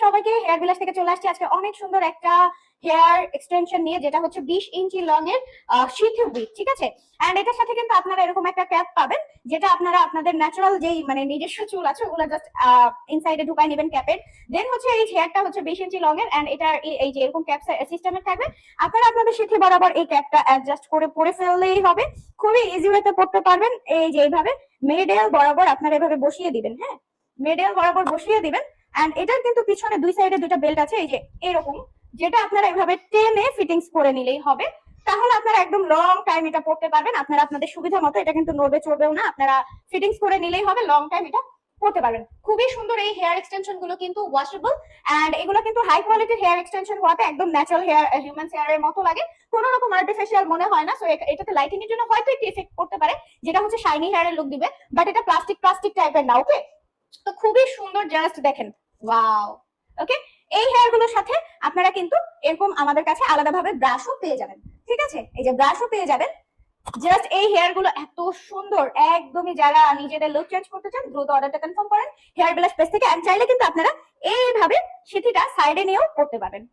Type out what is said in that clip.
সবাইকে, হেয়ার বিলাস থেকে চলে আসছি আজকে অনেক সুন্দর একটা হেয়ার এক্সটেনশন নিয়ে, যেটা হচ্ছে 20 ইঞ্চি লং এর সিথু উইক, ঠিক আছে। এন্ড এটার সাথে কিন্তু আপনারা এরকম একটা ক্যাপ পাবেন, যেটা আপনারা আপনাদের ন্যাচারাল যেই মানে নিজস্ব চুল আছে ওগুলো জাস্ট ইনসাইডে ঢুকাই নেবেন ক্যাপের। দেন হচ্ছে এই হেয়ারটা হচ্ছে 20 ইঞ্চি লং এর, এন্ড এটা এই যে এরকম ক্যাপ সিস্টেমে থাকবে। আপনারা আপনাদের সিথি বরাবর এই ক্যাপটা অ্যাডজাস্ট করে পরে ফেললেই হবে, খুবই ইজি ওয়েতে পড়তে পারবেন। এই যে এইভাবে মিডল বরাবর আপনারা এভাবে বসিয়ে দিবেন, হ্যাঁ, মিডল বরাবর বসিয়ে দিবেন। এন্ড এটার কিন্তু পিছনে দুই সাইডে দুইটা বেল্ট আছে, এই যে এরকম, যেটা আপনারা এভাবে টেনে ফিটিংস করে নিলেই হবে। তাহলে আপনারা একদম লং টাইম এটা পড়তে পারবেন, আপনারা আপনাদের সুবিধা মতো। এটা কিন্তু নড়বে চড়বেও না, আপনারা ফিটিংস করে নিলেই হবে, লং টাইম এটা পড়তে পারবেন। খুবই সুন্দর এই হেয়ার এক্সটেনশন গুলো, কিন্তু ওয়াশেবল, এন্ড এগুলো কিন্তু হাই কোয়ালিটির হেয়ার এক্সটেনশন হওয়াতে একদম ন্যাচারাল হেয়ার, হিউম্যান হেয়ারের মতো লাগে, কোনো রকম আর্টিফিশিয়াল মনে হয় না। সো এটাতে লাইটিং এর জন্য হয়তো একটু এফেক্ট করতে পারে, যেটা হচ্ছে শাইনি হেয়ারের লুক দিবে, বাট এটা প্লাস্টিক প্লাস্টিক টাইপের না, ওকে। তো খুবই সুন্দর, জাস্ট দেখেন, ওয়াও। ওকে, এই হেয়ার গুলোর সাথে আপনারা কিন্তু এরকম আমাদের কাছে আলাদাভাবে ব্রাশও পেয়ে যাবেন, ঠিক আছে। এই যে ব্রাশও পেয়ে যাবেন। জাস্ট এই হেয়ার গুলো এত সুন্দর, একদমই যারা নিজেদের লুক চেঞ্জ করতে চান দ্রুত অর্ডারটা কনফার্ম করেন হেয়ার বিলাস পেজ থেকে। চাইলে কিন্তু আপনারা এইভাবে সিথিটা সাইডে নিয়েও করতে পারবেন।